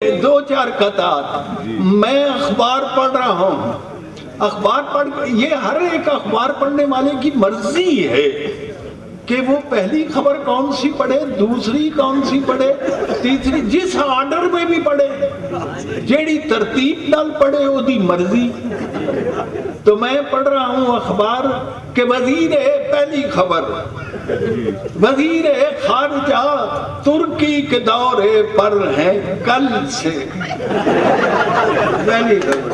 دو چار قطعات میں اخبار پڑھ رہا ہوں، اخبار پڑھ، یہ ہر ایک اخبار پڑھنے والے کی مرضی ہے کہ وہ پہلی خبر کون سی پڑھے، دوسری کون سی پڑھے، تیسری، جس آرڈر میں بھی پڑھے، جیڑی ترتیب نال پڑھے وہ دی مرضی۔ تو میں پڑھ رہا ہوں اخبار کہ وزیر پہلی خبر، وزیر خارجہ ترکی کے دورے پر ہیں کل سے، پہلی خبر،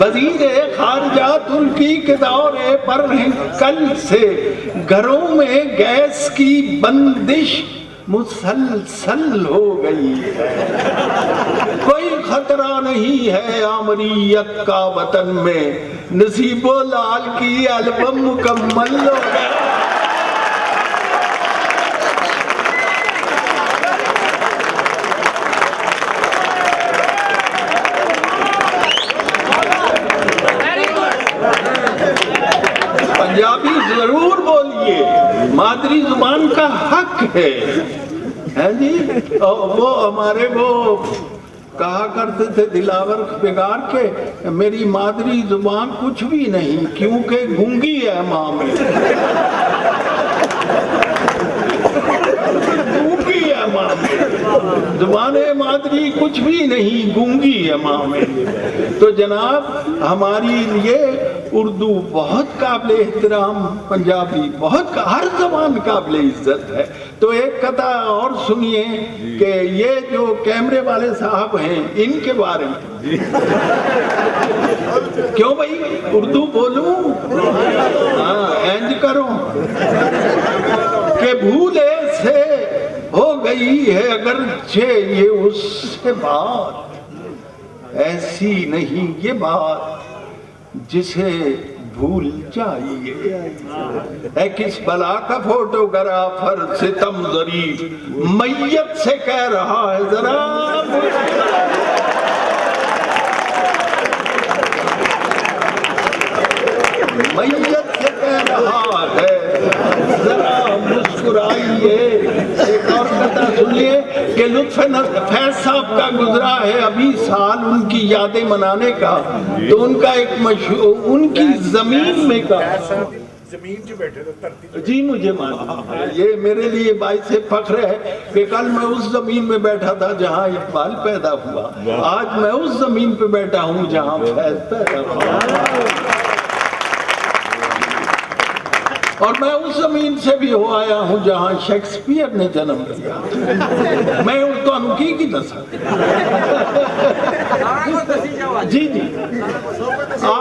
وزیر خارجہ ترکی کے دورے پر ہیں کل سے، گھروں میں گیس کی بندش مسلسل ہو گئی ہے، کوئی خطرہ نہیں ہے آمریت کا وطن میں، نصیب و لال کی البم مکمل ہو گئی۔ پنجابی ضرور بولیے، مادری زبان کا حق ہے جی۔ وہ ہمارے وہ کہا کرتے تھے دلاور بگار کے، میری مادری زبان کچھ بھی نہیں کیونکہ گونگی ہے ماں میں، گونگی ہے ماں میں، زبان مادری کچھ بھی نہیں، گونگی ہے ماں میں۔ تو جناب ہماری لیے اردو بہت قابل احترام، پنجابی بہت، ہر زبان قابل عزت ہے۔ تو ایک قطع اور سنیے کہ یہ جو کیمرے والے صاحب ہیں ان کے بارے میں، کیوں بھائی اردو بولوں، ہاں اینج کرو کہ بھولے سے ہو گئی ہے اگرچہ یہ اس سے بات، ایسی نہیں یہ بات جسے بھول جائیے، اے کس بلا کا فوٹوگرافر ستم ظریف میت سے کہہ رہا ہے ذرا، میت سے کہہ رہا ہے ذرا مسکرائیے۔ ایک اور قطعہ سنیے کہ لطف فیض صاحب کا گزرا ہے ابھی سال ان کی یادیں منانے کا، تو ان کا ایک مشہور، ان کی زمین میں کا زمین جو بیٹھے تھے، جی مجھے معلوم ہے، یہ میرے لیے باعث فخر ہے کہ کل میں اس زمین میں بیٹھا تھا جہاں اقبال پیدا ہوا، آج میں اس زمین پہ بیٹھا ہوں جہاں فیض پیدا ہوا، اور میں اس زمین سے بھی ہو آیا ہوں جہاں شیکسپیئر نے جنم لیا، میں تو انکی کی دسا جی جی،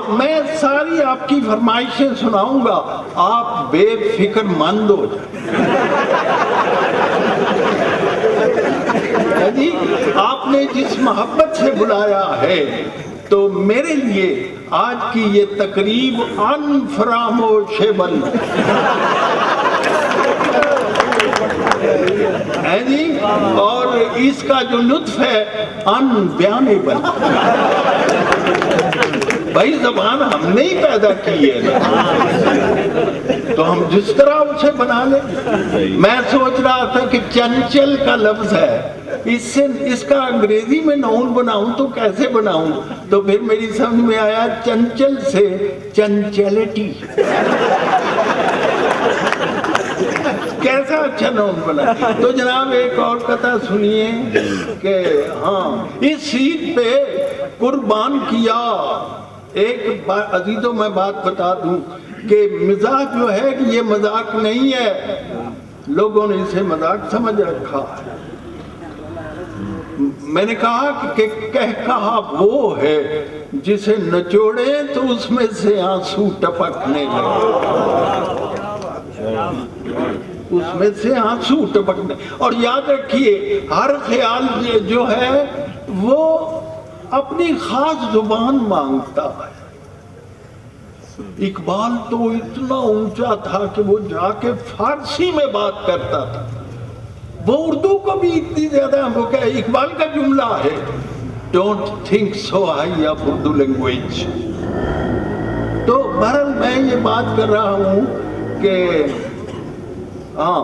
میں ساری آپ کی فرمائشیں سناؤں گا، آپ بے فکر مند ہو جائیں جی۔ آپ نے جس محبت سے بلایا ہے تو میرے لیے آج کی یہ تقریب ان فراموشیبل ہے جی، اور اس کا جو لطف ہے ان بیانیبل۔ بھائی زبان ہم نے ہی پیدا کی ہے تو ہم جس طرح اسے بنا لیں۔ میں سوچ رہا تھا کہ چنچل کا لفظ ہے، اس کا انگریزی میں ناؤن بناؤں تو کیسے بناؤں، تو پھر میری سمجھ میں آیا چنچل سے چنچلٹی، کیسا اچھا ناؤن بنا۔ تو جناب ایک اور قطعہ سنیے کہ ہاں اس عید پہ قربان کیا، ایک عزیزوں میں بات بتا دوں کہ مزاح جو ہے کہ یہ مذاق نہیں ہے، لوگوں نے اسے مذاق سمجھ رکھا ہے۔ میں نے کہا کہ کہا وہ ہے جسے نچوڑے تو اس میں سے آنسو ٹپکنے لگے، اس میں سے آنسو ٹپکنے، اور یاد رکھیے ہر خیال جو ہے وہ اپنی خاص زبان مانگتا ہے۔ اقبال تو اتنا اونچا تھا کہ وہ جا کے فارسی میں بات کرتا تھا، وہ اردو کو بھی اتنی زیادہ، وہ کہ اقبال کا جملہ ہے don't think so high of Urdu language. تو بہرحال میں یہ بات کر رہا ہوں کہ ہاں